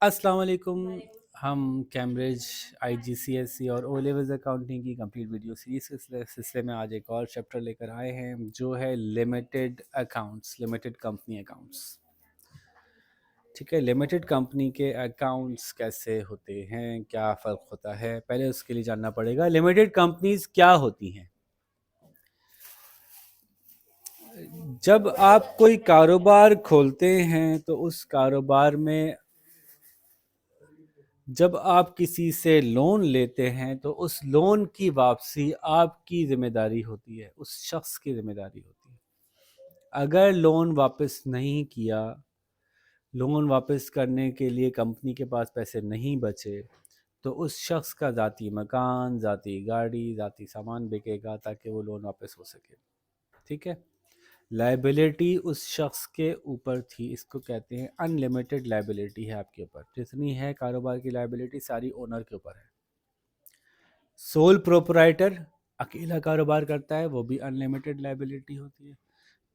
अस्सलाम वालेकुम। हम कैम्ब्रिज आईजीसीएसई और ओ लेवल्स अकाउंटिंग की कंप्लीट वीडियो सीरीज के सिलसिले में आज एक और चैप्टर लेकर आए हैं जो है limited accounts, limited company accounts. ठीक है, लिमिटेड कंपनी के अकाउंट्स कैसे होते हैं, क्या फ़र्क होता है, पहले उसके लिए जानना पड़ेगा लिमिटेड कंपनीज क्या होती हैं। जब आप कोई कारोबार खोलते हैं तो उस कारोबार में जब आप किसी से लोन लेते हैं तो उस लोन की वापसी आपकी जिम्मेदारी होती है, उस शख्स की जिम्मेदारी होती है। अगर लोन वापस नहीं किया, लोन वापस करने के लिए कंपनी के पास पैसे नहीं बचे, तो उस शख्स का ज़ाती मकान, ज़ाती गाड़ी, ज़ाती सामान बिकेगा ताकि वो लोन वापस हो सके। ठीक है, लाइबिलिटी उस शख्स के ऊपर थी, इसको कहते हैं अनलिमिटेड लाइबिलिटी है आपके ऊपर। जितनी है कारोबार की लाइबिलिटी सारी ओनर के ऊपर है। सोल प्रोपराइटर अकेला कारोबार करता है, वो भी अनलिमिटेड लाइबिलिटी होती है।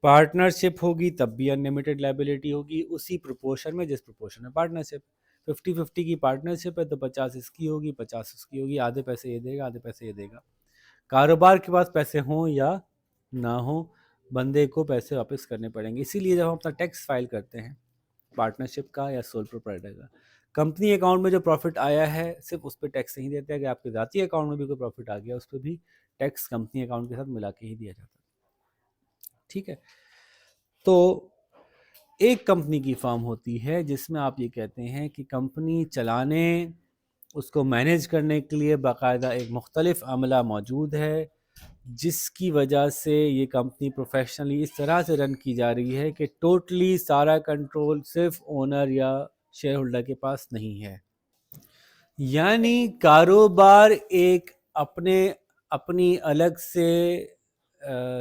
पार्टनरशिप होगी तब भी अनलिमिटेड लाइबिलिटी होगी, उसी प्रोपोर्शन में जिस प्रोपोर्शन में पार्टनरशिप। 50-50 की पार्टनरशिप है तो 50 इसकी होगी, 50 उसकी होगी, आधे पैसे ये देगा, आधे पैसे ये देगा। कारोबार के पास पैसे हों या ना हो, बंदे को पैसे वापस करने पड़ेंगे। इसीलिए जब हम अपना टैक्स फाइल करते हैं पार्टनरशिप का या सोल प्रोप्राइटर का, कंपनी अकाउंट में जो प्रॉफिट आया है सिर्फ उस पर टैक्स नहीं देते। अगर आपके ज़ाती अकाउंट में भी कोई प्रॉफिट आ गया उस पर भी टैक्स कंपनी अकाउंट के साथ मिला के ही दिया जाता है। ठीक है, तो एक कंपनी की फर्म होती है जिसमें आप ये कहते हैं कि कंपनी चलाने, उसको मैनेज करने के लिए बाकायदा एक मुख्तलिफ अमला मौजूद है, जिसकी वजह से ये कंपनी प्रोफेशनली इस तरह से रन की जा रही है कि टोटली सारा कंट्रोल सिर्फ ओनर या शेयर होल्डर के पास नहीं है। यानी कारोबार एक अपने अपनी अलग से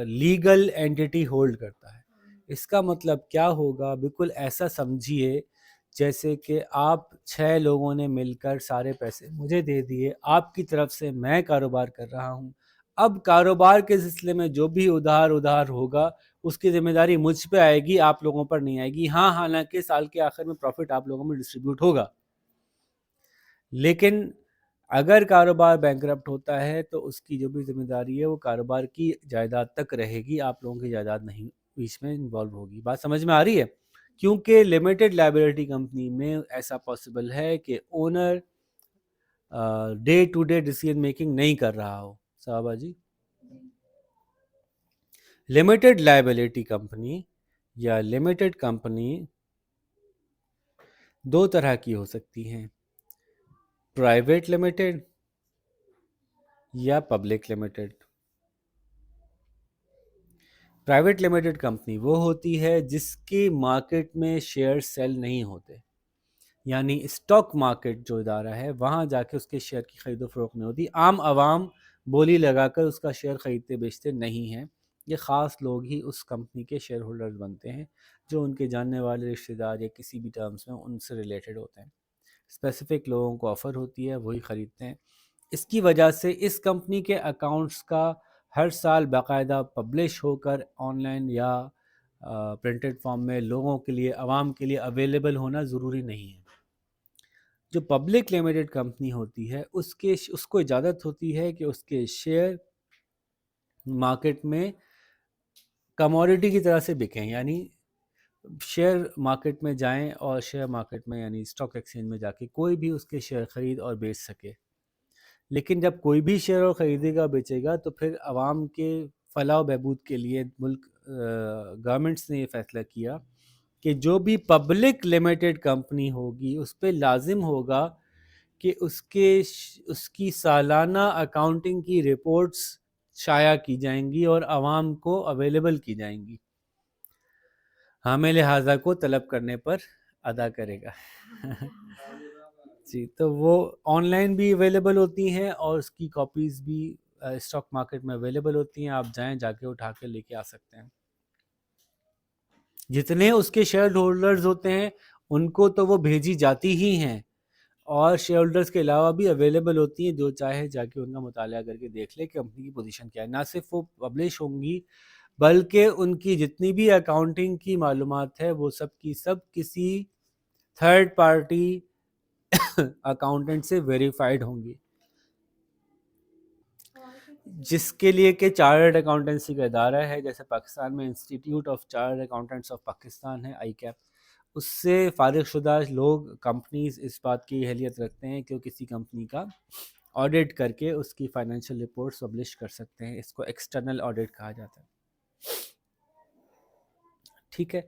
लीगल एंटिटी होल्ड करता है। इसका मतलब क्या होगा, बिल्कुल ऐसा समझिए जैसे कि आप 6 लोगों ने मिलकर सारे पैसे मुझे दे दिए, आपकी तरफ से मैं कारोबार कर रहा हूँ। अब कारोबार के सिलसिले में जो भी उधार उधार होगा उसकी जिम्मेदारी मुझ पे आएगी, आप लोगों पर नहीं आएगी। हाँ, हालांकि साल के आखिर में प्रॉफिट आप लोगों में डिस्ट्रीब्यूट होगा, लेकिन अगर कारोबार बैंकरप्ट होता है तो उसकी जो भी जिम्मेदारी है वो कारोबार की जायदाद तक रहेगी, आप लोगों की जायदाद नहीं बीच में इन्वॉल्व होगी। बात समझ में आ रही है? क्योंकि लिमिटेड लायबिलिटी कंपनी में ऐसा पॉसिबल है कि owner day to day decision making नहीं कर रहा हो। साहबा जी, लिमिटेड लायबिलिटी कंपनी या लिमिटेड कंपनी दो तरह की हो सकती हैं, प्राइवेट लिमिटेड या public limited. Private limited company वो होती है जिसके मार्केट में शेयर सेल नहीं होते, यानी स्टॉक मार्केट जो इदारा है वहाँ जाके उसके शेयर की खरीदो फरोख्त नहीं होती। आम आवाम बोली लगाकर उसका शेयर खरीदते बेचते नहीं हैं। ये ख़ास लोग ही उस कंपनी के शेयर होल्डर्स बनते हैं, जो उनके जानने वाले रिश्तेदार या किसी भी टर्म्स में उनसे रिलेटेड होते हैं। स्पेसिफिक लोगों को ऑफ़र होती है, वही ख़रीदते हैं। इसकी वजह से इस कंपनी के अकाउंट्स का हर साल बाकायदा पब्लिश होकर ऑनलाइन या प्रिंटेड फॉर्म में लोगों के लिए, आवाम के लिए अवेलेबल होना ज़रूरी नहीं है। जो पब्लिक लिमिटेड कंपनी होती है उसको इजाज़त होती है कि उसके शेयर मार्केट में कमोडिटी की तरह से बिकें, यानी शेयर मार्केट में जाएं और शेयर मार्केट में यानी स्टॉक एक्सचेंज में जाके कोई भी उसके शेयर ख़रीद और बेच सके। लेकिन जब कोई भी शेयर और ख़रीदेगा बेचेगा तो फिर आवाम के फलाह बहबूद के लिए मुल्क गवर्नमेंट्स ने ये फ़ैसला किया कि जो भी पब्लिक लिमिटेड कंपनी होगी उस पर लाजिम होगा कि उसकी सालाना अकाउंटिंग की रिपोर्ट्स शाया की जाएंगी और आवाम को अवेलेबल की जाएंगी। हमें लिहाजा को तलब करने पर अदा करेगा। जी, तो वो ऑनलाइन भी अवेलेबल होती हैं और उसकी कॉपीज़ भी स्टॉक मार्केट में अवेलेबल होती हैं। आप जाके उठा के लेके आ सकते हैं। जितने उसके शेयर होल्डर्स होते हैं उनको तो वो भेजी जाती ही हैं, और शेयर होल्डर्स के अलावा भी अवेलेबल होती हैं, जो चाहे जाके उनका मुताला करके देख ले कि कंपनी की पोजीशन क्या है। ना सिर्फ वो पब्लिश होंगी बल्कि उनकी जितनी भी अकाउंटिंग की मालूमात है वो सब की सब किसी थर्ड पार्टी अकाउंटेंट से वेरीफाइड होंगी, जिसके लिए कि चार्टर्ड अकाउंटेंसी का इदारा है, जैसे पाकिस्तान में institute of chartered accountants of Pakistan है, ICAP, उससे फारिगशुदा लोग कंपनीज इस बात की अहलियत रखते हैं कि वो किसी कंपनी का ऑडिट करके उसकी फाइनेंशियल रिपोर्ट्स पब्लिश कर सकते हैं। इसको एक्सटर्नल ऑडिट कहा जाता है। ठीक है,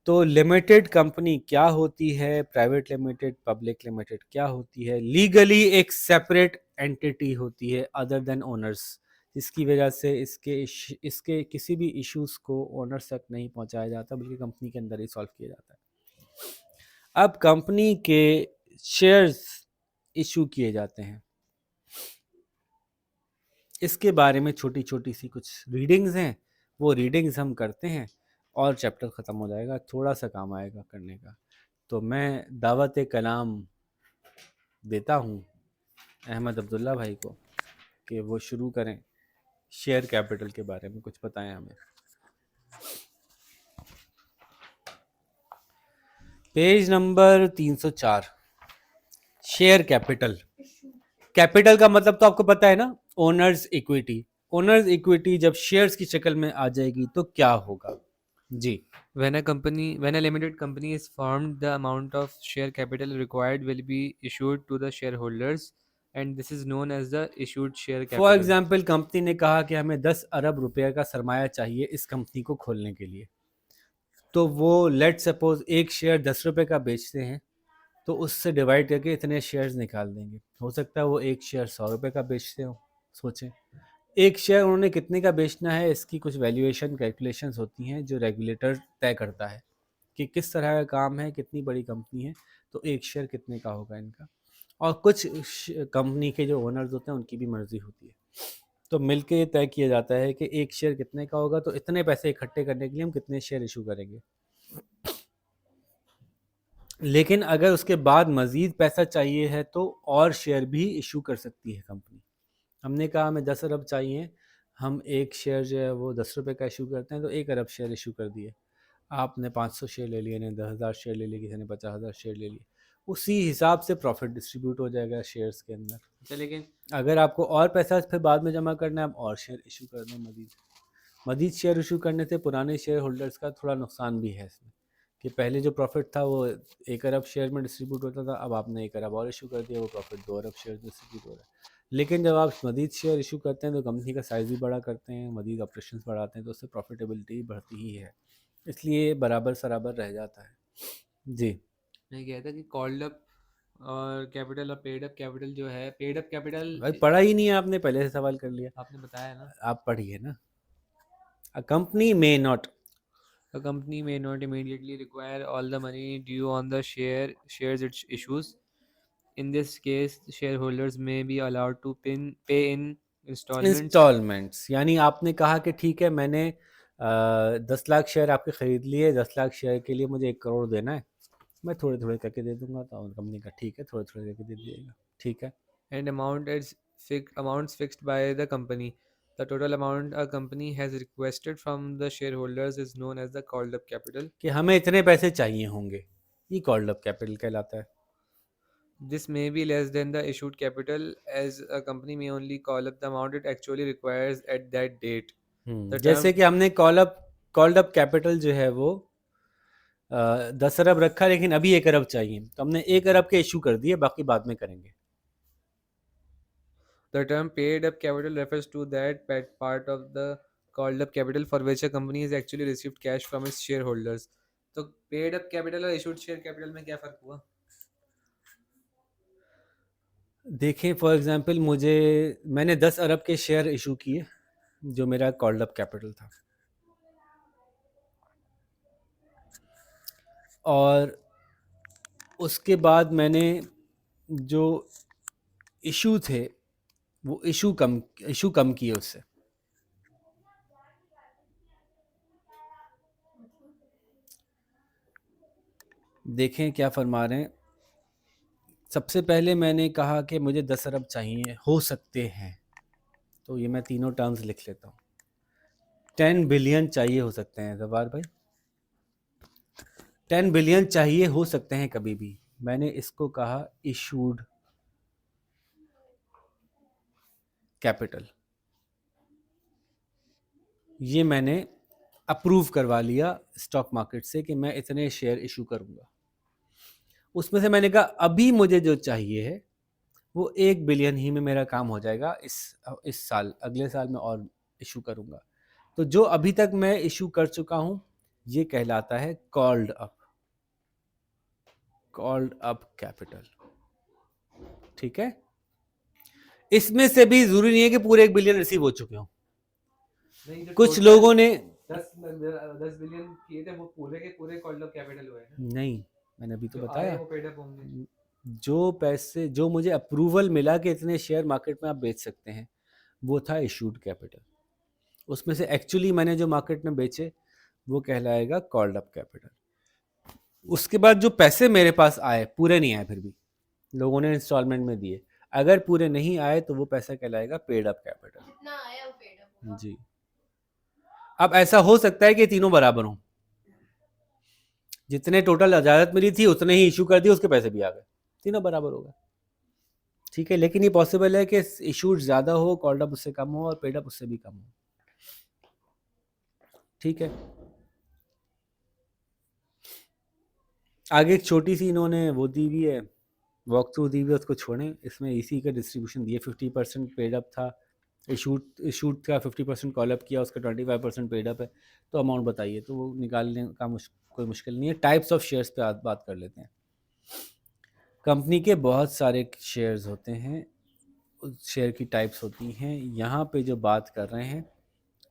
तो लिमिटेड कंपनी क्या होती है, प्राइवेट लिमिटेड, पब्लिक लिमिटेड क्या होती है? लीगली एक सेपरेट एंटिटी होती है अदर देन ओनर्स, जिसकी वजह से इसके किसी भी इश्यूज को ओनर्स तक नहीं पहुंचाया जाता, बल्कि कंपनी के अंदर ही सॉल्व किया जाता है। अब कंपनी के शेयर्स इशू किए जाते हैं, इसके बारे में छोटी छोटी सी कुछ रीडिंग्स हैं, वो रीडिंग्स हम करते हैं और चैप्टर ख़त्म हो जाएगा, थोड़ा सा काम आएगा करने का। तो मैं दावत कलाम देता हूँ अहमद अब्दुल्ला भाई को कि वो शुरू करें, शेयर कैपिटल के बारे में कुछ बताएं हमें। Page number 304, share capital. Capital का मतलब तो आपको पता है ना, ओनर्स इक्विटी। ओनर्स इक्विटी जब शेयर्स की शक्ल में आ जाएगी तो क्या होगा जी? When a limited company is formed, the amount of share capital required will be issued to the shareholders, and this is known as the issued share for capital. Example, company ने कहा कि हमें 10 अरब रुपए का सरमाया चाहिए इस कंपनी को खोलने के लिए, तो वो लेट सपोज एक शेयर 10 रुपए का बेचते हैं, तो उससे डिवाइड करके इतने शेयर्स निकाल देंगे। हो सकता है वो एक शेयर 100 रुपए का बेचते हो। सोचें, एक शेयर उन्होंने कितने का बेचना है, इसकी कुछ वैल्यूएशन कैलकुलेशंस होती हैं जो रेगुलेटर तय करता है कि किस तरह का काम है, कितनी बड़ी कंपनी है, तो एक शेयर कितने का होगा इनका। और कुछ कंपनी के जो ओनर्स होते हैं उनकी भी मर्जी होती है, तो मिलके ये तय किया जाता है कि एक शेयर कितने का होगा, तो इतने पैसे इकट्ठे करने के लिए हम कितने शेयर इशू करेंगे। लेकिन अगर उसके बाद मज़ीद पैसा चाहिए है तो और शेयर भी इशू कर सकती है कंपनी। हमने कहा हमें 10 अरब चाहिए, हम एक शेयर जो है वो 10 रुपए का इशू करते हैं, तो 1 अरब शेयर इशू कर दिए। आपने 500 शेयर ले लिए, ने 10,000 शेयर ले लिए, किसी ने 50,000 शेयर ले लिए, उसी हिसाब से प्रॉफिट डिस्ट्रीब्यूट हो जाएगा शेयर्स के अंदर। अच्छा, लेकिन अगर आपको और पैसा फिर बाद में जमा करना है, आप और शेयर इशू कर दें। मजीद शेयर इशू करने से पुराने शेयर होल्डर्स का थोड़ा नुकसान भी है इसमें, कि पहले जो प्रॉफिट था वो 1 अरब शेयर में डिस्ट्रीब्यूट होता था, अब आपने 1 अरब और इशू कर दिया, वो प्रॉफिट 2 अरब शेयर में डिस्ट्रीब्यूट हो रहा है। लेकिन जब आप मजीद शेयर इशू करते हैं तो कंपनी का साइज़ भी बड़ा करते हैं, मजीद ऑपरेशन बढ़ाते हैं, तो उससे प्रॉफिटेबिलिटी बढ़ती ही है, इसलिए बराबर सराबर रह जाता है जी। मैं कहता कि कॉल्ड अप और कैपिटल और पेड अप कैपिटल जो है, पेड अप कैपिटल भाई पढ़ा ही नहीं है आपने, पहले से सवाल कर लिया। आपने बताया ना। आप पढ़िए ना। A company may not, A company may not immediately require all the money due on the shares it issues. In this case, shareholders may be allowed to pay in installments. Installments, यानी आपने कहा कि ठीक है मैंने 10 lakh share आपके ख़रीद लिए, 10 लाख शेयर के लिए मुझे 1 करोड़ देना है, मैं थोड़े थोड़े करके दे दूंगा। तो कंपनी का ठीक है, थोड़े थोड़े करके दे दीजिएगा, ठीक है। And amounts fixed by the company. The total amount a company has requested from the shareholders is known as the called up capital. कि हमें इतने पैसे चाहिए होंगे, ये कॉल्ड अप कैपिटल कहलाता है। This may be less than the issued capital, as a company may only call up the amount it actually requires at that date. The जैसे term कि हमने कॉल्ड अप कैपिटल जो है वो 10 अरब रखा, लेकिन अभी 1 अरब चाहिए, तो हमने 1 अरब के इशू कर दिए, बाकी बाद में करेंगे। The term paid up capital refers to that part of the called up capital for which a company has actually received cash from its shareholders. तो paid up capital और issued share capital में क्या फ़र्क हुआ? देखें for example, मैंने 10 अरब के share issue किए, जो मेरा कॉल्ड अप कैपिटल था, और उसके बाद मैंने जो इशू थे वो इशू कम किए उससे। देखें क्या फरमा रहे हैं। सबसे पहले मैंने कहा कि मुझे 10 अरब चाहिए हो सकते हैं, तो ये मैं तीनों टर्म्स लिख लेता हूँ। 10 बिलियन चाहिए हो सकते हैं जवार भाई, 10 बिलियन चाहिए हो सकते हैं कभी भी, मैंने इसको कहा इशूड कैपिटल। ये मैंने अप्रूव करवा लिया स्टॉक मार्केट से कि मैं इतने शेयर इशू करूंगा। उसमें से मैंने कहा अभी मुझे जो चाहिए है वो 1 बिलियन ही में मेरा काम हो जाएगा। इस साल, अगले साल मैं और इशू करूंगा। तो जो अभी तक मैं इशू कर चुका हूं ये कहलाता है कॉल्ड अप कैपिटल। ठीक है, इसमें से भी जरूरी नहीं है कि पूरे 1 बिलियन रिसीव हो चुके हों। कुछ लोगों ने 10 बिलियन किए थे वो पूरे के पूरे कॉल्ड अप कैपिटल हुए ना। नहीं, मैंने अभी तो जो बताया आए वो पेड अप होंगे। जो पैसे, जो मुझे अप्रूवल मिला कि इतने शेयर मार्केट में आप बेच सकते हैं, वो था इशूड कैपिटल। उसमें से एक्चुअली मैंने जो मार्केट में बेचे वो कहलाएगा कॉल्ड अप कैपिटल। उसके बाद जो पैसे मेरे पास आए, पूरे नहीं आए, फिर भी लोगों ने इंस्टॉलमेंट में दिए, अगर पूरे नहीं आए तो वो पैसा कहलाएगा पेड अप कैपिटल। जी, अब ऐसा हो सकता है कि तीनों बराबर हों, जितने टोटल इजाजत मिली थी उतने ही इशू कर दिए, उसके पैसे भी आ गए, तीनों बराबर हो गए। ठीक है, लेकिन ये पॉसिबल है कि इशूड ज़्यादा हो, कॉल्ड अप उससे कम हो और पेड अप उससे भी कम हो। ठीक है, आगे एक छोटी सी इन्होंने वो दी हुई है, वॉक थ्रू दी हुई है, उसको छोड़ें। इसमें इसी का डिस्ट्रीब्यूशन दिए, 50% पेड अप था, इशूड का 50% कॉल अप किया, उसका 25% पेड अप है। तो अमाउंट बताइए, तो वो निकालने का कोई मुश्किल नहीं है। टाइप्स ऑफ शेयर्स पे बात कर लेते हैं। कंपनी के बहुत सारे शेयर्स होते हैं, शेयर की टाइप्स होती हैं। यहाँ पे जो बात कर रहे हैं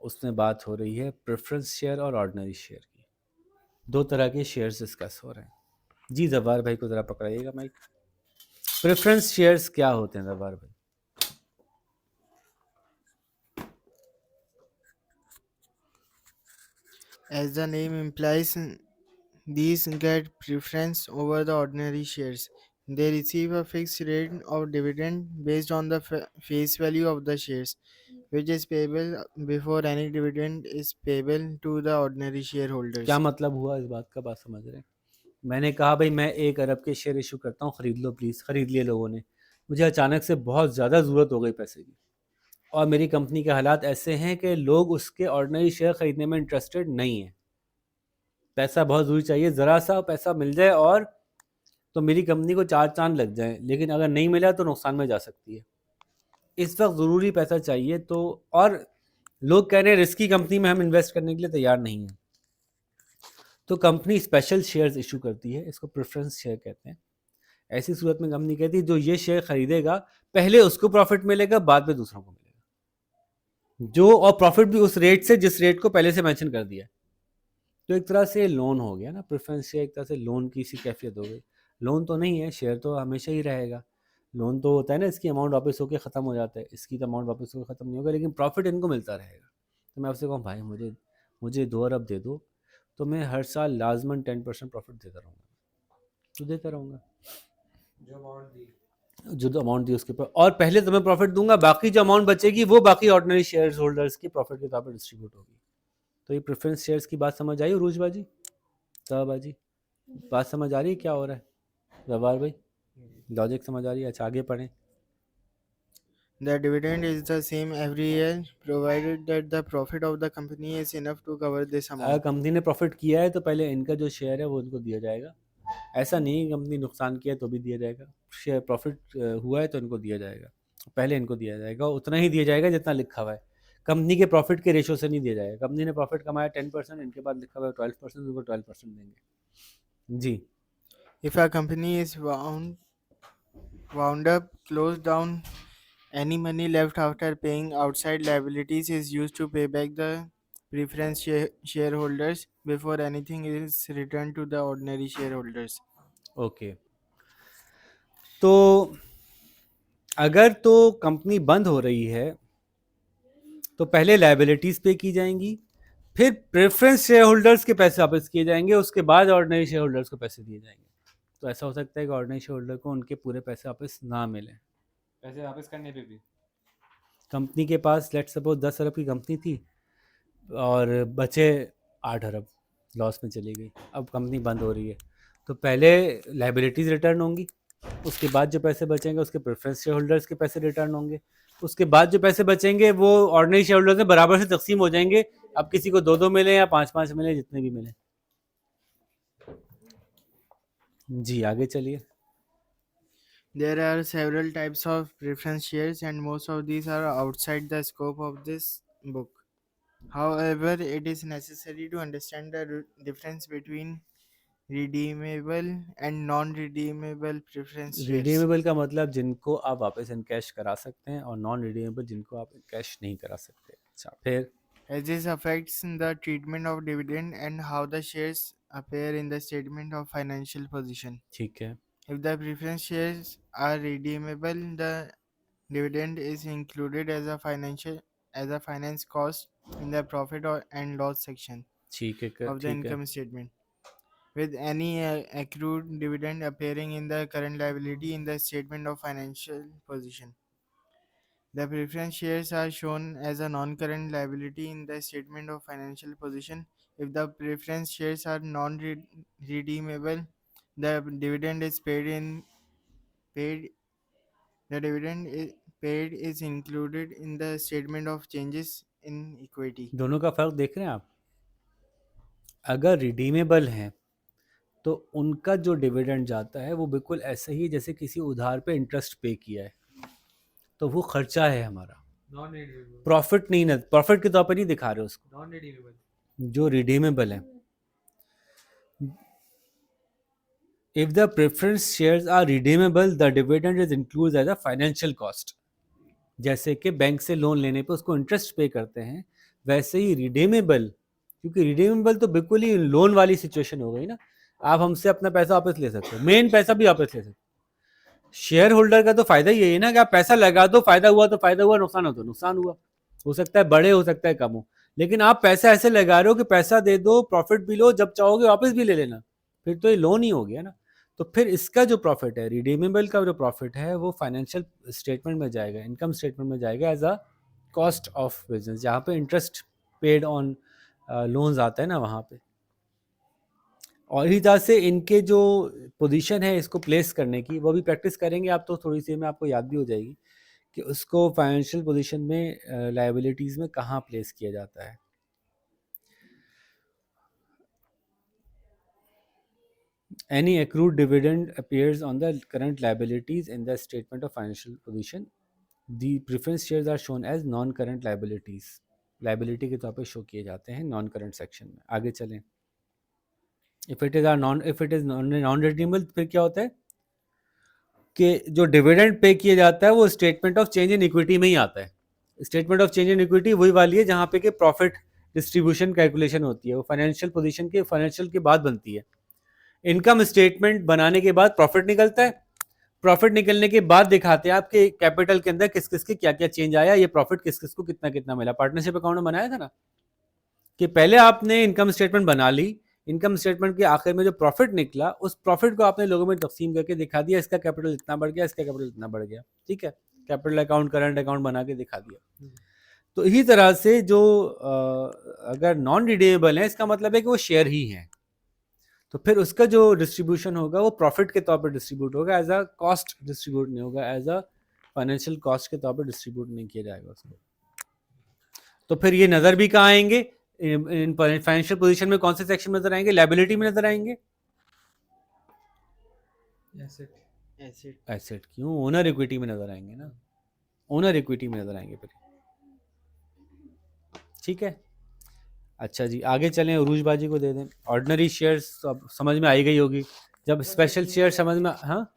उसमें बात हो रही है प्रेफरेंस शेयर और ऑर्डिनरी शेयर की। दो तरह के शेयर्स डिस्कस हो रहे हैं। जी जवार भाई को ज़रा पकड़ाइएगा माइक। प्रेफरेंस शेयर्स क्या होते हैं जवार भाई? As the name implies, these get preference over the ordinary shares. They receive a fixed rate of dividend based on the face value of the shares, which is payable before any dividend is payable to the ordinary shareholders. क्या मतलब हुआ इस बात का, बात समझ रहे हैं? मैंने कहा भाई मैं 1 अरब के शेयर इशू करता हूँ, ख़रीद लो प्लीज़। ख़रीद लिए लोगों ने, मुझे अचानक से बहुत ज़्यादा ज़रूरत हो गई पैसे की, और मेरी कंपनी के हालात ऐसे हैं कि लोग उसके ऑर्डिनरी शेयर ख़रीदने में इंटरेस्टेड नहीं हैं, पैसा बहुत ज़रूरी चाहिए, ज़रा सा पैसा मिल जाए और तो मेरी कंपनी को 4 चांद लग जाएं, लेकिन अगर नहीं मिला तो नुकसान में जा सकती है। इस वक्त ज़रूरी पैसा चाहिए, तो और लोग कह रहे हैं रिस्की कंपनी में हम इन्वेस्ट करने के लिए तैयार नहीं हैं, तो कंपनी स्पेशल शेयर्स इशू करती है, इसको प्रेफरेंस शेयर कहते हैं। ऐसी सूरत में कंपनी कहती है जो ये शेयर खरीदेगा पहले उसको प्रॉफिट मिलेगा, बाद में दूसरों को मिलेगा, जो और प्रॉफिट भी उस रेट से जिस रेट को पहले से मेंशन कर दिया। तो एक तरह से लोन हो गया ना, प्रेफरेंस शेयर एक तरह से लोन की सी कैफियत हो गई। लोन तो नहीं है, शेयर तो हमेशा ही रहेगा। लोन तो होता है ना, इसकी अमाउंट वापस होकर ख़त्म हो जाता है, इसकी तो अमाउंट वापस होकर ख़त्म नहीं होगा, लेकिन प्रॉफिट इनको मिलता रहेगा। तो मैं आपसे कहूँ भाई मुझे मुझे 2 अरब दे दो, तो मैं हर साल लाजमन 10% प्रॉफिट देता रहूँगा, तो देता रहूँगा जो अमाउंट दी उसके ऊपर, और पहले तो मैं प्रॉफिट दूंगा, बाकी जो अमाउंट बचेगी वो बाकी ऑर्डिनरी शेयर होल्डर्स की प्रॉफिट के तौर पर डिस्ट्रीब्यूट होगी। तो ये प्रेफरेंस शेयर्स की बात समझ आई उरूज बाजी, बाजी बात समझ आ रही है क्या हो रहा है? जवार भाई लॉजिक समझ आ रही है? अच्छा आगे पढ़ें। The dividend is the same every year, provided that the profit of the company is enough to cover this अगर amount. कंपनी ने प्रॉफिट किया है तो पहले इनका जो शेयर है वो इनको दिया जाएगा। ऐसा नहीं कंपनी नुकसान किया है तो भी दिया जाएगा, शेयर प्रॉफिट हुआ है तो इनको दिया जाएगा, पहले इनको दिया जाएगा, उतना ही दिया जाएगा जितना लिखा हुआ है। कंपनी के प्रॉफिट के रेशो से नहीं दिया जाएगा। कंपनी ने प्रॉफिट कमाया 10%, इनके बाद लिखा हुआ है 12%, उनको 12% देंगे। जी, If a company is wound up, closed down, any money left after paying outside liabilities is used to pay back the preference shareholders before anything is returned to the ordinary shareholders. Okay. तो अगर तो company बंद हो रही है तो पहले liabilities पे की जाएंगी, फिर प्रेफरेंस शेयर होल्डर्स के पैसे वापस किए जाएंगे, उसके बाद ऑर्डिनरी शेयर होल्डर्स को पैसे दिए जाएंगे। तो ऐसा हो सकता है कि ऑर्डिनरी शेयर होल्डर को उनके पूरे पैसे वापस ना मिले। पैसे वापस करने पे भी कंपनी के पास लेट सपोज 10 अरब की कंपनी थी और बचे 8 अरब, लॉस में चली गई, अब कंपनी बंद हो रही है, तो पहले लाइबिलिटीज रिटर्न होंगी, उसके बाद जो पैसे बचेंगे उसके प्रेफरेंस शेयर होल्डर्स के पैसे रिटर्न होंगे, उसके बाद जो पैसे बचेंगे वो ऑर्डिनरी शेयर होल्डर्स में बराबर से तकसीम हो जाएंगे। अब किसी को 2-2 मिले या 5-5 मिले, जितने भी मिले। जी आगे चलिए। There are several types of preference shares, and most of these are outside the scope of this book. However, it is necessary to understand the difference between redeemable and non-redeemable preference shares. Redeemable का मतलब जिनको आप वापस in cash करा सकते हैं, और non redeemable जिनको आप कैश नहीं करा सकते। अच्छा, फिर As this affects the treatment of dividend and how the shares appear in the statement of financial position. ठीक है, If the preference shares are redeemable, the dividend is included as a finance cost in the profit and loss section ठीक है, of the ठीक है। income statement, with any accrued dividend appearing in the current liability in the statement of financial position. The preference shares are shown as a non-current liability in the statement of financial position. If the preference shares are non-redeemable, the dividend is paid. The dividend is paid is included in the statement of changes in equity. दोनों का फर्क देख रहे हैं आप? अगर redeemable हैं तो उनका जो डिविडेंड जाता है वो बिल्कुल ऐसे ही जैसे किसी उधार पे इंटरेस्ट पे किया है, तो वो खर्चा है हमारा, नॉन रिडीमेबल, प्रॉफिट नहीं, ना प्रॉफिट के तौर पर नहीं दिखा रहे उसको। नॉन रिडीमेबल, जो रिडीमेबल है, if the preference shares are redeemable the dividend is include as a financial cost. जैसे कि बैंक से लोन लेने पे उसको इंटरेस्ट पे करते हैं, वैसे ही रिडीमेबल, क्योंकि रिडीमेबल तो बिल्कुल ही लोन वाली सिचुएशन हो गई ना, आप हमसे अपना पैसा वापस ले सकते हो, मेन पैसा भी वापस ले सकते हो। शेयर होल्डर का तो फायदा यही है ना कि आप पैसा लगा दो, फायदा हुआ तो फायदा हुआ, नुकसान हो तो नुकसान हुआ, हो सकता है बड़े, हो सकता है कम हो, लेकिन आप पैसा ऐसे लगा रहे हो कि पैसा दे दो, प्रॉफिट भी लो, जब चाहोगे वापस भी ले लेना, फिर तो ये लोन ही हो गया ना। तो फिर इसका जो प्रॉफिट है, रिडीमेबल का जो प्रॉफिट है, वो फाइनेंशियल स्टेटमेंट में जाएगा, इनकम स्टेटमेंट में जाएगा as a cost of business, जहाँ पे इंटरेस्ट पेड ऑन लोन्स आता है ना, वहाँ पे। और इसी तरह से इनके जो पोजीशन है इसको प्लेस करने की, वो भी प्रैक्टिस करेंगे आप, तो थोड़ी सी में आपको याद भी हो जाएगी कि उसको फाइनेंशियल पोजीशन में लायबिलिटीज़ में कहाँ प्लेस किया जाता है। Any accrued dividend appears on the current liabilities in the statement of financial position. The preference shares are shown as non-current liabilities. Liability के तौर पे शो किए जाते हैं non-current section में। आगे चलें। If it is non-redeemable, फिर क्या होता है कि जो डिविडेंड पे किया जाता है वो statement of change in equity में ही आता है। Statement of change in equity वही वाली है जहाँ पे कि प्रॉफिट डिस्ट्रीब्यूशन कैलकुलेशन होती है, वो फाइनेंशियल पोजीशन के फाइनेंशियल के बाद बनती है। इनकम स्टेटमेंट बनाने के बाद प्रॉफिट निकलता है, प्रॉफिट निकलने के बाद दिखाते हैं आपके कैपिटल के अंदर किस किस के क्या क्या चेंज आया, ये प्रॉफिट किस किस को कितना कितना मिला। पार्टनरशिप अकाउंट में बनाया था ना कि पहले आपने इनकम स्टेटमेंट बना ली, इनकम स्टेटमेंट के आखिर में जो प्रॉफिट निकला उस प्रॉफिट को आपने लोगों में तकसीम करके दिखा दिया, इसका कैपिटल इतना बढ़ गया, इसका कैपिटल इतना बढ़ गया, ठीक है, कैपिटल अकाउंट करंट अकाउंट बना के दिखा दिया। तो इसी तरह से जो अगर नॉन रिडीमेबल है, इसका मतलब है कि वो शेयर ही है, तो फिर उसका जो डिस्ट्रीब्यूशन होगा वो प्रॉफिट के तौर पर डिस्ट्रीब्यूट होगा, एज अ कॉस्ट डिस्ट्रीब्यूट नहीं होगा, एज अ फाइनेंशियल कॉस्ट के तौर पर डिस्ट्रीब्यूट नहीं किया जाएगा उसको। तो फिर ये नज़र भी कहाँ आएंगे, इन फाइनेंशियल पोजीशन में कौन से सेक्शन में नजर आएंगे, लायबिलिटी में नजर आएंगे, एसेट क्यों, ओनर इक्विटी में नजर आएंगे ना, ओनर इक्विटी में नजर आएंगे फिर, ठीक है। अच्छा जी आगे चलें, उरूज बाजी को दे दें। ऑर्डिनरी शेयर्स अब समझ में आई गई होगी, जब स्पेशल शेयर समझ में, हाँ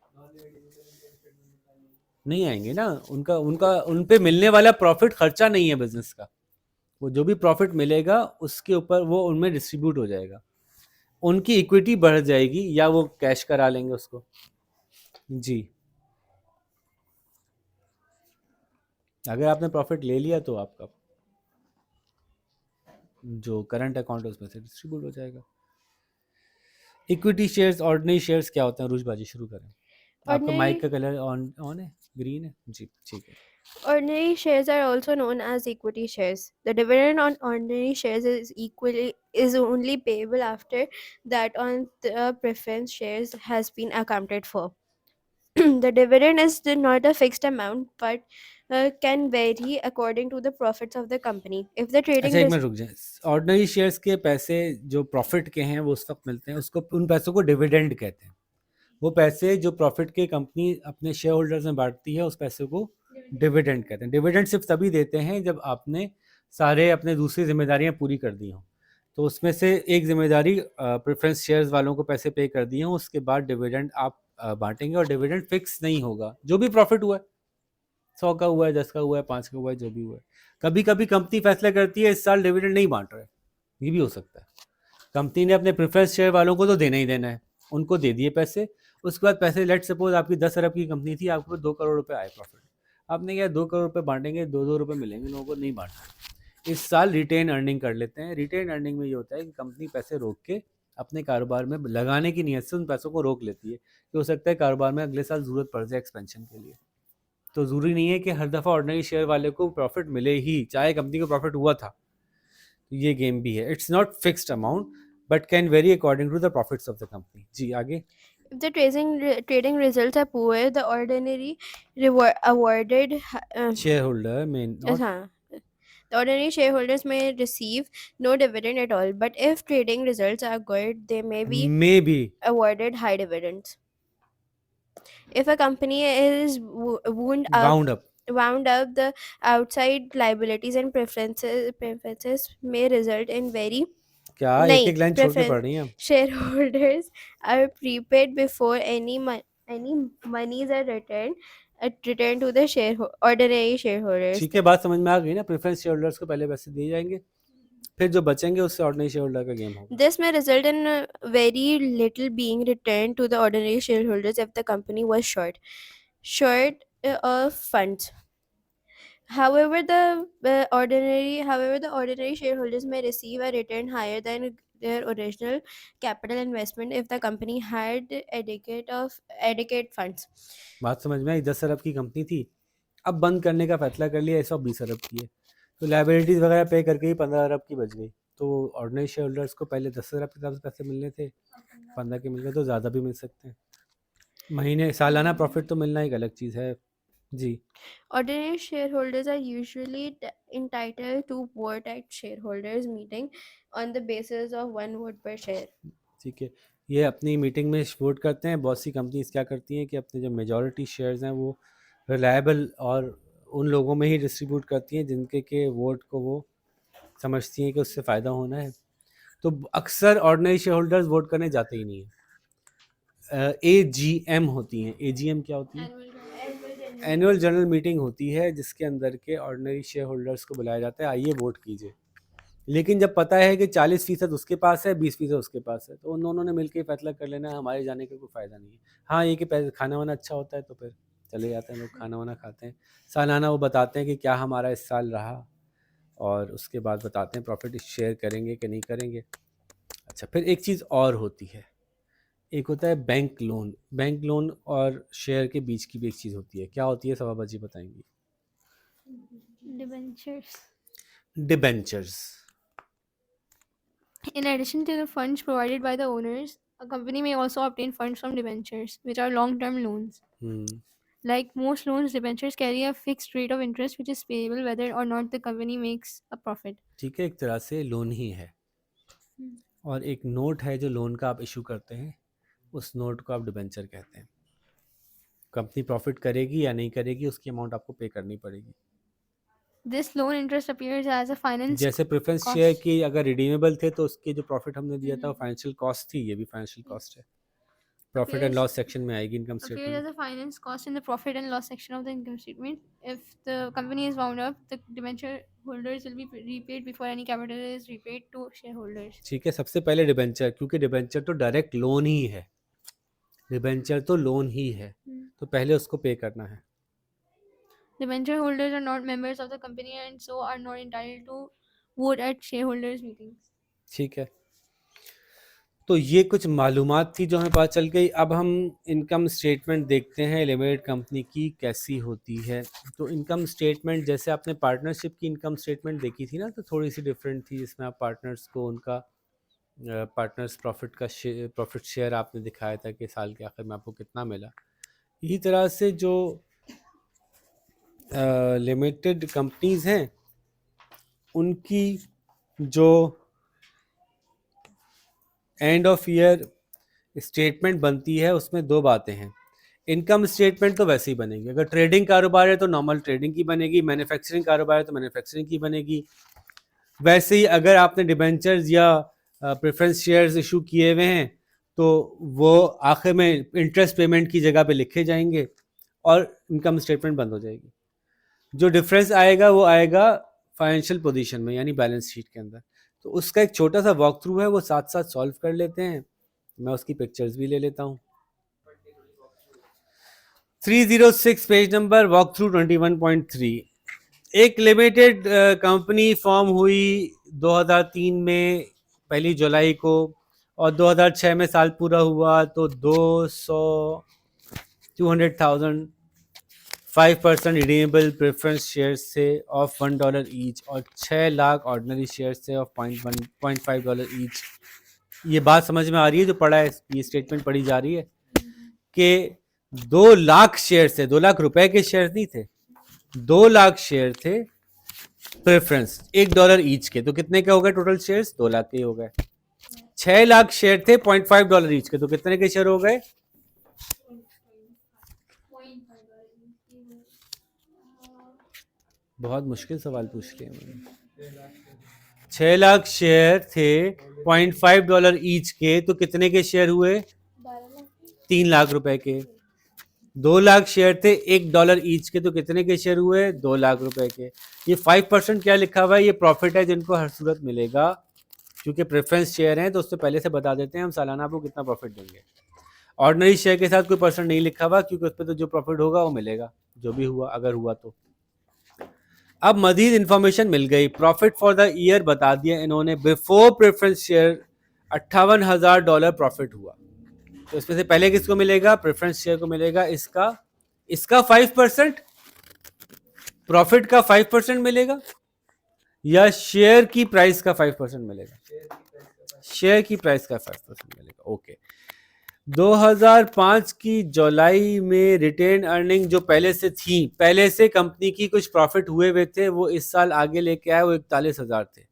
नहीं आएंगे ना, उनका उनका उन पे मिलने वाला प्रॉफिट खर्चा नहीं है बिजनेस का, वो जो भी प्रॉफिट मिलेगा उसके ऊपर वो उनमें डिस्ट्रीब्यूट हो जाएगा, उनकी इक्विटी बढ़ जाएगी या वो कैश करा लेंगे उसको। जी अगर आपने प्रॉफिट ले लिया तो आपका जो करंट अकाउंट है उसमें से डिस्ट्रीब्यूट हो जाएगा। इक्विटी शेयर्स, ऑर्डिनरी शेयर्स क्या होते हैं, रूज बाजी शुरू करें। आपका माइक का कलर ऑन है, ग्रीन है जी, ठीक है। Ordinary shares are also known as equity shares. The dividend on ordinary shares is only payable after that on the preference shares has been accounted for. The dividend is not a fixed amount, but can vary according to the profits of the company. If the अच्छा trading एक minute रुक जाए। Ordinary shares के पैसे जो profit के हैं वो उस वक्त मिलते हैं, उसको उन पैसों को डिविडेंड कहते हैं। वो पैसे जो प्रॉफिट के कंपनी अपने शेयर होल्डर्स में बांटती है उस पैसे को डिविडेंड कहते हैं। डिविडेंड सिर्फ तभी देते हैं जब आपने सारे अपने दूसरी जिम्मेदारियां पूरी कर दी हों। तो उसमें से एक जिम्मेदारी प्रेफरेंस शेयर्स वालों को पैसे पे कर दिए हों, उसके बाद डिविडेंड आप बांटेंगे। और डिविडेंड फिक्स नहीं होगा, जो भी प्रॉफिट हुआ है, 100 का हुआ है, 10 का हुआ है, 5 का हुआ है, जो भी हुआ है। कभी कभी कंपनी फैसला करती है इस साल डिविडेंड नहीं बांट रहे, ये भी हो सकता है। कंपनी ने अपने प्रेफरेंस शेयर वालों को तो देना ही देना है, उनको दे दिए पैसे। उसके बाद पैसे, लेट सपोज आपकी 10 अरब की कंपनी थी, आपको 2 करोड़ रुपए आए प्रॉफिट। आपने क्या 2 करोड़ रुपए बांटेंगे, 2-2 रुपए मिलेंगे लोगों को, नहीं बांटना। इस साल रिटेन अर्निंग कर लेते हैं। रिटेन अर्निंग में ये होता है कि कंपनी पैसे रोक के अपने कारोबार में लगाने की नीयत से उन पैसों को रोक लेती है कि हो सकता है कारोबार में अगले साल ज़रूरत पड़ जाए एक्सपेंशन के लिए। तो ज़रूरी नहीं है कि हर दफ़ा ऑर्डिनरी शेयर वाले को प्रॉफिट मिले ही, चाहे कंपनी को प्रॉफिट हुआ था। तो ये गेम भी है। It's not fixed amount but can vary according to the profits of the company. जी आगे। If the trading results are poor, the ordinary awarded share holder में नॉट हाँ, the ordinary shareholders may receive no dividend at all. But if trading results are good, they may be may be awarded high dividends. If a company is bound up. wound up, the outside liabilities and preferences may result in very क्या एक nahi एक line छोड़ के पढ़ रही हैं? shareholders are prepaid before any monies are returned to the ordinary shareholders. ठीक है, बात समझ में आ गई ना। प्रेफरेंस शेयर होल्डर्स को पहले पैसे दिए जाएंगे, फिर जो बचेंगे उससे ऑर्डिनरी शेयर होल्डर का गेम होगा। This may result in very little being returned to the ordinary shareholders if the company was short of funds. However, the ordinary shareholders may receive a return higher than their original capital investment if the company had adequate funds. बात समझ में आई। 10 अरब की company थी, अब बंद करने का फैसला कर लिया, 120 अरब की है, तो लाइबिलिटीज वगैरह पे करके ही 15 अरब की बच गई। तो ऑर्डिनरी शेयर होल्डर्स को पहले 10 अरब के हिसाब से पैसे मिलने थे, 15 के मिल गए, तो ज़्यादा भी मिल सकते हैं। महीने सालाना प्रॉफिट तो मिलना एक अलग चीज़ है। जी Ordinary shareholders are usually entitled to vote at shareholders meeting on the basis of one vote per share. ठीक है, ये अपनी मीटिंग में वोट करते हैं। बहुत सी कंपनीज क्या करती हैं कि अपने जो मेजॉरिटी शेयर्स हैं वो रिलायबल और उन लोगों में ही डिस्ट्रीब्यूट करती हैं जिनके के वोट को वो समझती हैं कि उससे फ़ायदा होना है। तो अक्सर ऑर्डिनरी शेयर होल्डर्स वोट करने जाते ही नहीं हैं। AGM होती हैं। AGM क्या होती है? एनुअल जनरल मीटिंग होती है जिसके अंदर के ऑर्डिनरी शेयर होल्डर्स को बुलाया जाता है, आइए वोट कीजिए। लेकिन जब पता है कि 40% उसके पास है, 20% उसके पास है, तो उन दोनों ने मिलकर फैसला कर लेना है, हमारे जाने का कोई फ़ायदा नहीं है। हाँ, ये कि पैसे खाना वाना अच्छा होता है तो फिर चले जाते हैं लोग, खाना वाना खाते हैं। सालाना वो बताते हैं कि क्या हमारा इस साल रहा, और उसके बाद बताते हैं प्रॉफिट शेयर करेंगे कि नहीं करेंगे। अच्छा, फिर एक चीज़ और होती है, एक होता है बैंक लोन। बैंक लोन और शेयर के बीच की भी एक चीज़ होती है। क्या होती है, सवाबा जी बताएंगी? Debentures. Debentures. In addition to the funds provided by the owners, a company may also obtain funds from debentures, which are long-term loans. Like most loans, debentures carry a fixed rate of interest which is payable whether or not the company makes a profit. ठीक है, एक तरह से loan ही है। और एक note है जो लोन का आप इशू करते हैं, उस नोट को आप डिबेंचर कहते हैं। कंपनी प्रॉफिट करेगी या नहीं करेगी, उसकी अमाउंट आपको पे करनी पड़ेगी। This loan interest appears as a finance जैसे प्रेफरेंस cost. शेयर की अगर रिडीमेबल थे तो उसके जो प्रॉफिट हमने दिया था वो फाइनेंशियल कॉस्ट थी, ये भी फाइनेंशियल कॉस्ट है। प्रॉफिट एंड लॉस सेक्शन में आएगी income appears statement. as a finance cost in the profit and loss section of the income statement. If the company is wound up, the debenture holders will be repaid before any capital is repaid to shareholders. ठीक है, सबसे पहले debenture, क्योंकि debenture तो direct loan ही है, debenture तो loan ही है, तो पहले उसको पे करना है। Debenture holders are not members of the company and so are not entitled to vote at shareholders meetings. ठीक है, तो ये कुछ मालूमात थी जो हमें पता चल गई। अब हम इनकम स्टेटमेंट देखते हैं लिमिटेड कंपनी की कैसी होती है। तो इनकम स्टेटमेंट, जैसे आपने पार्टनरशिप की इनकम स्टेटमेंट देखी थी ना, तो थोड़ी सी डिफरेंट थी। इसमें आप पार्टनर्स को उनका पार्टनर्स प्रॉफिट शेयर आपने दिखाया था कि साल के आखिर में आपको कितना मिला। इसी तरह से जो लिमिटेड कंपनीज हैं उनकी जो एंड ऑफ ईयर स्टेटमेंट बनती है उसमें दो बातें हैं। इनकम स्टेटमेंट तो वैसे ही बनेगी, अगर ट्रेडिंग कारोबार है तो नॉर्मल ट्रेडिंग की बनेगी, मैन्युफैक्चरिंग कारोबार है तो मैन्युफैक्चरिंग की बनेगी। वैसे ही अगर आपने डिबेंचर्स या प्रेफरेंस शेयर्स इशू किए हुए हैं तो वो आखिर में इंटरेस्ट पेमेंट की जगह पे लिखे जाएंगे और इनकम स्टेटमेंट बंद हो जाएगी। जो डिफरेंस आएगा वो आएगा फाइनेंशियल पोजीशन में, यानी बैलेंस शीट के अंदर। तो उसका एक छोटा सा वॉक थ्रू है, वो साथ साथ सॉल्व कर लेते हैं। मैं उसकी पिक्चर्स भी ले लेता हूँ। 306 पेज नंबर, वॉक थ्रू 21.3। एक लिमिटेड कंपनी फॉर्म हुई 2003 में 1 जुलाई को, और 2006 में साल पूरा हुआ तो 200,000 5% रिडीमेबल प्रेफरेंस शेयर से ऑफ $1 ईच और 6 लाख ऑर्डिनरी शेयर से ऑफ $0.5 ईच। ये बात समझ में आ रही है जो पढ़ा है, ये स्टेटमेंट पढ़ी जा रही है कि 2 लाख शेयर से, 2 लाख रुपए के शेयर नहीं थे, 2 लाख शेयर थे प्रेफरेंस $1 ईच के, तो कितने के हो गए टोटल शेयर्स? 2 लाख के हो गए। 6 लाख शेयर थे $0.5 ईच के, तो कितने के शेयर हो गए? बहुत मुश्किल सवाल पूछ लिया मैंने। 6 लाख शेयर थे $0.5 ईच के, तो कितने के शेयर हुए? 3 लाख रुपए के। 2 लाख शेयर थे $1 ईच के, तो कितने के शेयर हुए? 2 लाख रुपए के। ये 5% क्या लिखा हुआ है? ये प्रॉफिट है जिनको हर सूरत मिलेगा, क्योंकि प्रेफरेंस शेयर हैं तो उससे पहले से बता देते हैं हम सालाना आपको कितना प्रॉफिट देंगे। ऑर्डिनरी शेयर के साथ कोई परसेंट नहीं लिखा हुआ, क्योंकि उस पर तो जो प्रॉफिट होगा वो मिलेगा, जो भी हुआ, अगर हुआ तो। अब मजीद इंफॉर्मेशन मिल गई। प्रॉफिट फॉर द ईयर बता दिया इन्होंने। बिफोर प्रेफरेंस शेयर $58,000 प्रॉफिट हुआ, तो इसमें से पहले किसको मिलेगा? प्रेफरेंस शेयर को मिलेगा। इसका 5%, प्रॉफिट का 5% मिलेगा या शेयर की प्राइस का 5% मिलेगा? शेयर की प्राइस का 5% मिलेगा। ओके। 2005 की जुलाई में रिटेन अर्निंग जो पहले से थी, पहले से कंपनी की कुछ प्रॉफिट हुए थे, वो इस साल आगे लेके आए, वो 41,000 थे,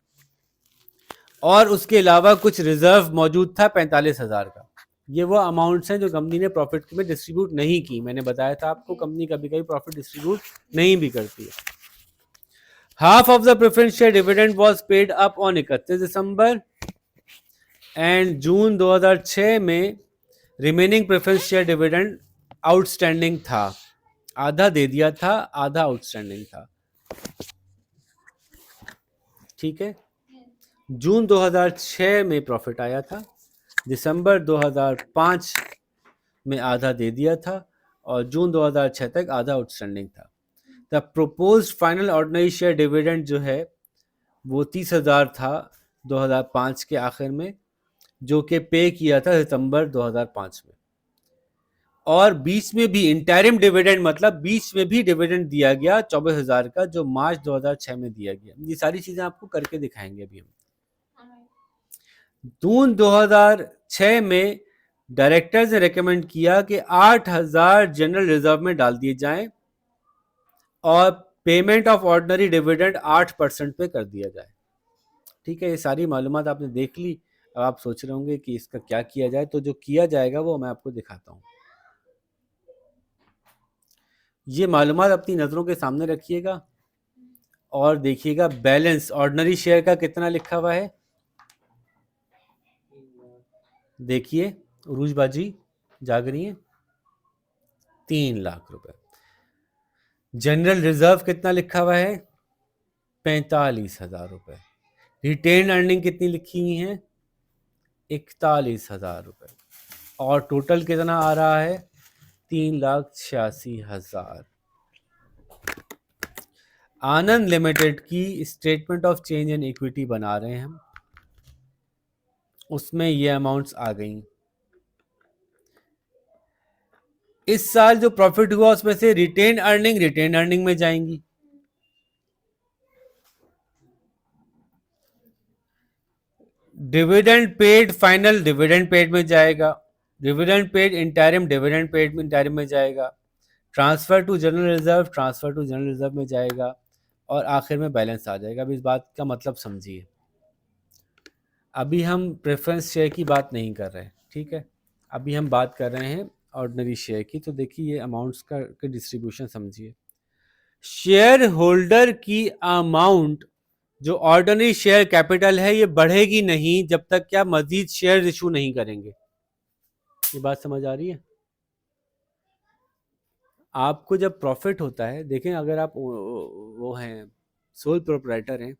और उसके अलावा कुछ रिजर्व मौजूद था 45,000 का। ये वो अमाउंट्स हैं जो कंपनी ने प्रॉफिट में डिस्ट्रीब्यूट नहीं की। मैंने बताया था आपको कंपनी कभी कभी प्रॉफिट डिस्ट्रीब्यूट नहीं भी करती है। Half of the preference share dividend was paid up on 31 December and June 2006 में remaining preference share dividend outstanding था। आधा दे दिया था, आधा आउटस्टैंडिंग था। ठीक है। जून 2006 में प्रॉफिट आया था, दिसंबर 2005 में आधा दे दिया था, और जून 2006 तक आधा आउटस्टैंडिंग था। The proposed final ordinary share dividend जो है वो 30,000 था 2005 के आखिर में, जो कि पे किया था सितंबर 2005 में। और बीच में भी इंटरिम डिविडेंड, मतलब बीच में भी डिविडेंड दिया गया 24,000 का, जो मार्च 2006 में दिया गया। ये सारी चीजें आपको करके दिखाएंगे अभी हम। जून 2006 में डायरेक्टर्स ने रेकमेंड किया कि 8,000 जनरल रिजर्व में डाल दिए जाएं और पेमेंट ऑफ ऑर्डिनरी डिविडेंड 8% पे कर दिया जाए। ठीक है, ये सारी मालूमात आपने देख ली। अब आप सोच रहे होंगे कि इसका क्या किया जाए, तो जो किया जाएगा वो मैं आपको दिखाता हूँ। ये मालूमात अपनी नज़रों के सामने रखिएगा और देखिएगा बैलेंस ऑर्डिनरी शेयर का कितना लिखा हुआ है। देखिए उरूज बाजी जाग रही है, 3 लाख रुपए। जनरल रिजर्व कितना लिखा हुआ है? 45,000 रुपए। रिटेन अर्निंग कितनी लिखी हुई है? 41,000 रुपए। और टोटल कितना आ रहा है? 3,86,000। आनंद लिमिटेड की statement of change in equity बना रहे हैं हम। उसमें ये अमाउंट्स आ गई। इस साल जो प्रॉफिट हुआ उसमें से रिटेन अर्निंग में जाएंगी। Dividend paid final dividend paid में जाएगा। Dividend paid interim dividend paid में इंटरिम में जाएगा। ट्रांसफर टू जनरल रिजर्व में जाएगा। और आखिर में बैलेंस आ जाएगा। अब इस बात का मतलब समझिए। अभी हम प्रेफरेंस शेयर की बात नहीं कर रहे हैं, ठीक है। अभी हम बात कर रहे हैं ऑर्डिनरी शेयर की। तो देखिए ये अमाउंट्स का डिस्ट्रीब्यूशन समझिए। शेयर होल्डर की अमाउंट जो ऑर्डिनरी शेयर कैपिटल है ये बढ़ेगी नहीं जब तक क्या मजीद शेयर इशू नहीं करेंगे। ये बात समझ आ रही है? आपको जब प्रॉफिट होता है, देखें अगर आप वो हैं सोल प्रोप्राइटर हैं,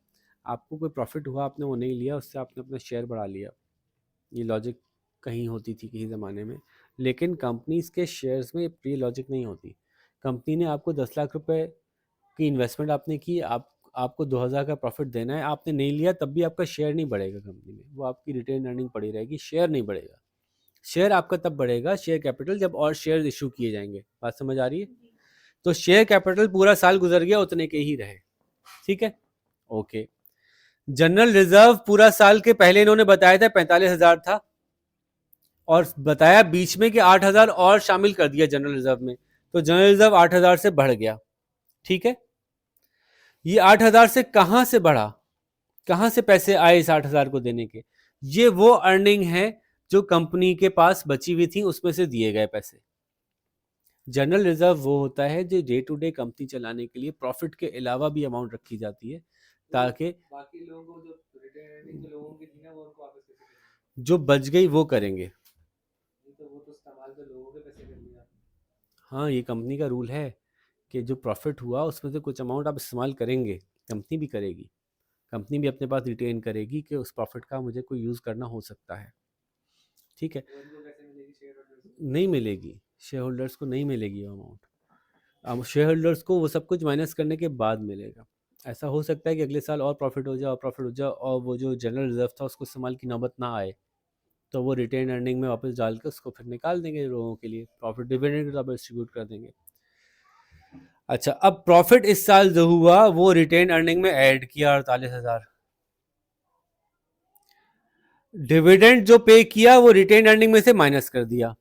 आपको कोई प्रॉफिट हुआ, आपने वो नहीं लिया, उससे आपने अपना शेयर बढ़ा लिया। ये लॉजिक कहीं होती थी किसी ज़माने में, लेकिन कंपनीज के शेयर्स में ये लॉजिक नहीं होती। कंपनी ने आपको 10 लाख रुपए की इन्वेस्टमेंट आपने की, आपको 2000 का प्रॉफिट देना है, आपने नहीं लिया तब भी आपका शेयर नहीं बढ़ेगा कंपनी में, वो आपकी रिटेन अर्निंग पड़ी रहेगी, शेयर नहीं बढ़ेगा। शेयर आपका तब बढ़ेगा, शेयर कैपिटल, जब और शेयर इशू किए जाएंगे। बात समझ आ रही है? तो शेयर कैपिटल पूरा साल गुजर गया उतने के ही रहे, ठीक है, ओके। जनरल रिजर्व पूरा साल के पहले इन्होंने बताया था 45,000 था, और बताया बीच में कि 8,000 और शामिल कर दिया जनरल रिजर्व में, तो जनरल रिजर्व 8,000 से बढ़ गया, ठीक है। ये 8,000 से कहां से बढ़ा, कहां से पैसे आए इस 8,000 को देने के? ये वो अर्निंग है जो कंपनी के पास बची हुई थी, उसमें से दिए गए पैसे। जनरल रिजर्व वो होता है जो डे टू डे कंपनी चलाने के लिए प्रॉफिट के अलावा भी अमाउंट रखी जाती है, ताकि बाकी लोगों को जो रिटेन अर्निंग जो लोगों की थी ना, वो उनको वापस कैसे करेंगे? जो बच गई वो करेंगे। तो वो तो इस्तेमाल तो लोगों के पैसे कर लिया। हाँ, ये कंपनी का रूल है कि जो प्रॉफिट हुआ उसमें से कुछ अमाउंट आप इस्तेमाल करेंगे, कंपनी भी करेगी, कंपनी भी अपने पास रिटेन करेगी कि उस प्रॉफिट का मुझे कोई यूज़ करना हो सकता है, ठीक है। तो उनको कैसे मिलेगी शेयर होल्डर्स को? नहीं मिलेगी, शेयर होल्डर्स को नहीं मिलेगी वो अमाउंट। अब शेयर होल्डर्स को वो सब कुछ माइनस करने के बाद मिलेगा। ऐसा हो सकता है कि अगले साल और प्रॉफिट हो जाए और वो जो जनरल रिजर्व था उसको इस्तेमाल की नौबत ना आए, तो वो रिटेन अर्निंग में वापस डाल के उसको फिर निकाल देंगे लोगों के लिए, प्रॉफिट डिविडेंड के तौर पर डिस्ट्रीब्यूट कर देंगे। अच्छा, अब प्रॉफिट इस साल जो हुआ वो रिटेन अर्निंग में ऐड किया 48,000। डिविडेंड जो पे किया वो रिटेन अर्निंग में से माइनस कर दिया।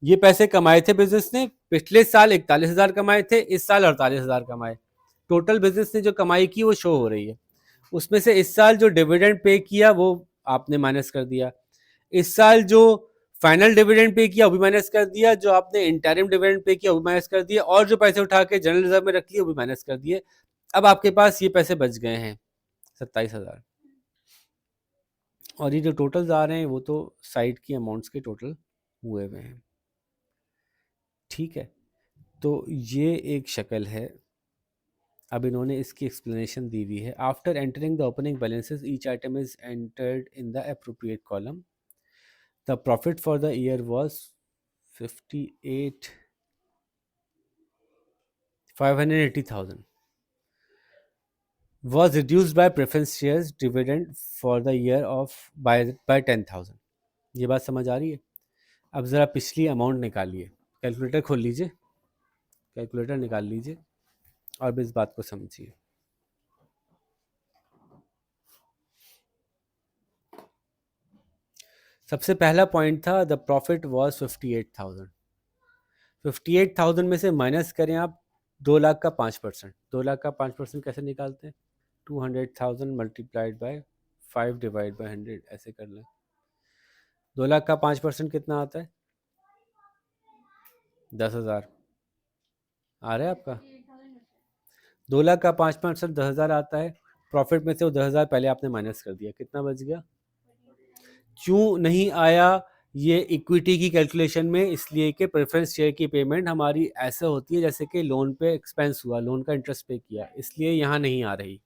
ये पैसे कमाए थे बिजनेस ने, पिछले साल 41,000 कमाए थे, इस साल 48,000 कमाए। टोटल बिजनेस ने जो कमाई की वो शो हो रही है। उसमें से इस साल जो डिविडेंड पे किया वो आपने माइनस कर दिया, इस साल जो फाइनल डिविडेंड पे किया वो भी माइनस कर दिया, जो आपने इंटरिम डिविडेंड पे किया वो भी माइनस कर दिया, और जो पैसे उठा के जनरल रिजर्व में रख लिए वो भी माइनस कर दिए। अब आपके पास ये पैसे बच गए हैं 27,000। और ये जो टोटल्स आ रहे हैं वो तो साइड की अमाउंट्स के टोटल हुए हुए हैं, ठीक है। तो ये एक शक्ल है। अब इन्होंने इसकी एक्सप्लेनेशन दी हुई है। After entering the opening balances each item is entered in the appropriate column. The profit for the year was 580,000 was reduced by preference shares dividend for the year of by 10,000। ये बात समझ आ रही है? अब ज़रा पिछली अमाउंट निकालिए, calculator खोल लीजिए, कैलकुलेटर निकाल लीजिए और इस बात को समझिए। सबसे पहला पॉइंट था द प्रॉफिट वाज 58,000। 58,000 में से माइनस करें आप 2 लाख का 5%। 2 लाख का 5% कैसे निकालते हैं? 200,000 मल्टीप्लाइड बाय 5 डिवाइड बाय 100, ऐसे कर लें। 2 लाख का 5% कितना आता है? 10,000 आ रहा है आपका? 2 लाख का 5% 10,000 आता है। प्रॉफिट में से वो 10,000 पहले आपने माइनस कर दिया, कितना बच गया? क्यों नहीं आया ये इक्विटी की कैलकुलेशन में? इसलिए कि प्रेफरेंस शेयर की पेमेंट हमारी ऐसे होती है जैसे कि लोन पे एक्सपेंस हुआ, लोन का इंटरेस्ट पे किया, इसलिए यहाँ नहीं आ रही।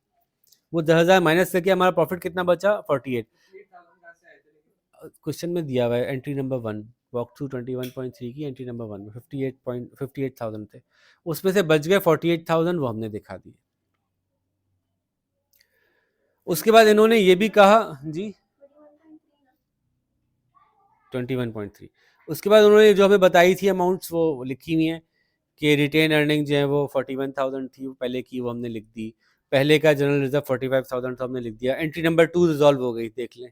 वो 10,000 माइनस करके हमारा प्रॉफिट कितना बचा? 48। क्वेश्चन में दिया हुआ है एंट्री नंबर 1, वॉक थ्रू 21.3 की एंट्री नंबर 1 में 58,000 थे, उसमें से बच गए 48,000, वो हमने दिखा दिए। उसके बाद इन्होंने ये भी कहा जी 21.3। उसके बाद उन्होंने जो हमें बताई थी अमाउंट्स वो लिखी हुई हैं कि रिटेन अर्निंग जो है वो 41,000 थी, वो पहले की, वो हमने लिख दी। पहले का जनरल रिजर्व 45,000 था, हमने लिख दिया। एंट्री नंबर 2 रिजॉल्व हो गई, देख लें।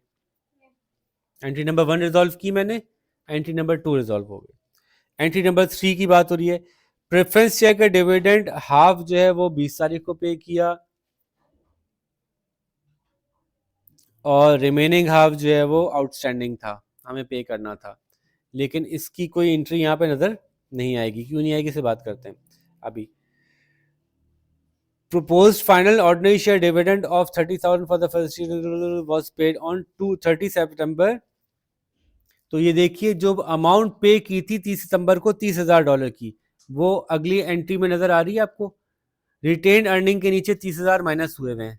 एंट्री नंबर 1 रिजॉल्व की मैंने, एंट्री नंबर 2 रिजॉल्व हो गई। एंट्री नंबर 3 की बात हो रही है, प्रेफरेंस शेयर का डिविडेंड हाफ जो है वो 20 तारीख को पे किया, और रिमेनिंग हाफ जो है वो आउटस्टैंडिंग था, हमें पे करना था। लेकिन इसकी कोई एंट्री यहाँ पे नज़र नहीं आएगी। क्यों नहीं आएगी, इसे बात करते हैं अभी। Proposed final ordinary share dividend of 30,000 for the first year was paid on 30 September। तो ये देखिए, जो अमाउंट पे की थी 30 सितंबर को $30,000 की, वो अगली एंट्री में नजर आ रही है आपको। रिटेन अर्निंग के नीचे 30,000 माइनस हुए हुए हैं,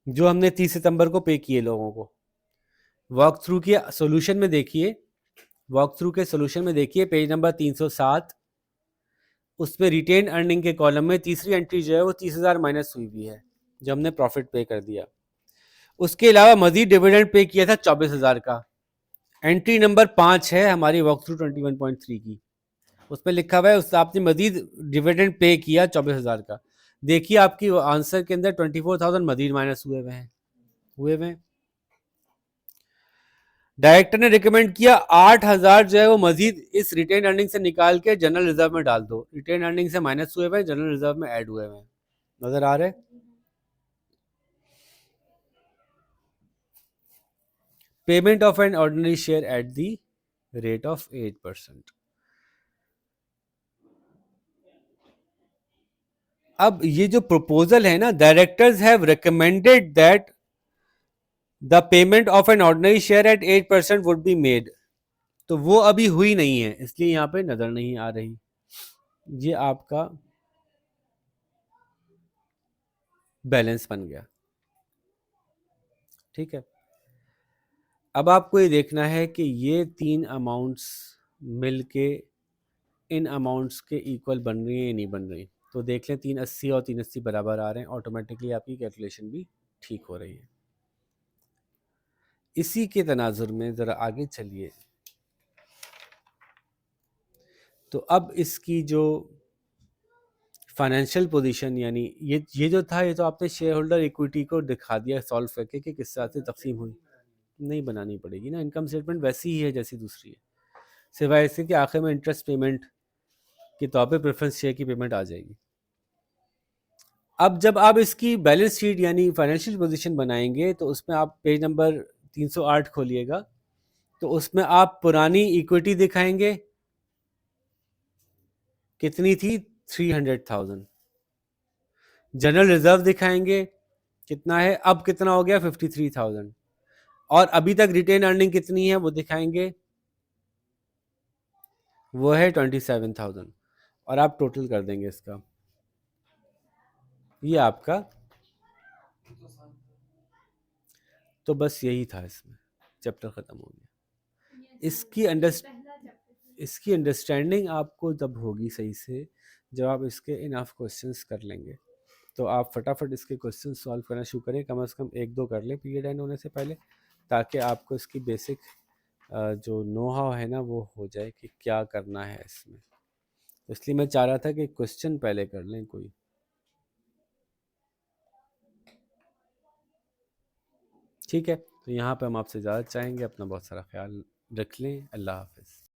जो हमने 30 सितंबर को पे किए लोगों को। वॉक थ्रू के सोल्यूशन में देखिए, वॉक थ्रू के सोल्यूशन में देखिए पेज नंबर 307, उसमें रिटेन अर्निंग के कॉलम में तीसरी एंट्री जो है वो 30,000 माइनस हुई हुई है, जो हमने प्रॉफिट पे कर दिया। उसके अलावा मजीद डिविडेंड पे किया था 24,000 का। एंट्री नंबर 5 है हमारी वॉक थ्रू 21.3 की, उसमें लिखा हुआ है उस आपने मजीद डिविडेंड पे किया 24,000 का। देखिए आपकी आंसर के अंदर 24,000 मजीद माइनस हुए हुए हैं। डायरेक्टर ने रिकमेंड किया 8,000 जो है वो मजीद इस रिटेन अर्निंग से निकाल के जनरल रिजर्व में डाल दो। रिटेन अर्निंग से माइनस हुए हुए, जनरल रिजर्व में ऐड हुए हुए, नजर आ रहे। Payment of an ordinary share at the rate of 8%। अब ये जो प्रपोजल है ना, directors have recommended that the payment of an ordinary share eight 8% would be made, तो वो अभी हुई नहीं है, इसलिए यहां पे नजर नहीं आ रही। ये आपका बैलेंस बन गया, ठीक है। अब आपको ये देखना है कि ये 3 अमाउंट्स मिलके इन अमाउंट्स के इक्वल बन रही है या नहीं बन रही। तो देख लें 380 और 380 बराबर आ रहे हैं, ऑटोमेटिकली आपकी कैलकुलेशन भी ठीक हो रही है। इसी के तनाजुर में ज़रा आगे चलिए, तो अब इसकी जो फाइनेंशियल पोजीशन, यानी ये जो था, ये तो आपने शेयर होल्डर इक्विटी को दिखा दिया सॉल्व करके कि किस तरह से तकसीम हुई। नहीं बनानी पड़ेगी ना, इनकम स्टेटमेंट वैसी ही है जैसी दूसरी है, सिवाय इसके कि आखिर में इंटरेस्ट पेमेंट के तौर पे प्रेफरेंस शेयर की पेमेंट आ जाएगी। अब जब आप इसकी बैलेंस शीट यानी फाइनेंशियल पोजीशन बनाएंगे, तो उसमें आप पेज नंबर 308 खोलिएगा, तो उसमें आप पुरानी इक्विटी दिखाएंगे, कितनी थी 300,000। जनरल रिजर्व दिखाएंगे, कितना है, अब कितना हो गया 53,000। और अभी तक रिटेन अर्निंग कितनी है वो दिखाएंगे, वो है 27,000। और आप टोटल कर देंगे इसका, ये आपका। तो बस यही था, इसमें चैप्टर ख़त्म हो गया। इसकी अंडरस्टैंडिंग आपको तब होगी सही से जब आप इसके इनफ क्वेश्चंस कर लेंगे। तो आप फटाफट इसके क्वेश्चन सॉल्व करना शुरू करें, कम से कम 1-2 कर लें पीरियड एंड होने से पहले, ताकि आपको इसकी बेसिक जो नो हाउ है ना वो हो जाए कि क्या करना है इसमें। इसलिए मैं चाह रहा था कि क्वेश्चन पहले कर लें कोई। ठीक है, तो यहाँ पे हम आपसे इजाज़त चाहेंगे। अपना बहुत सारा ख्याल रख लें। अल्लाह हाफ़िज़।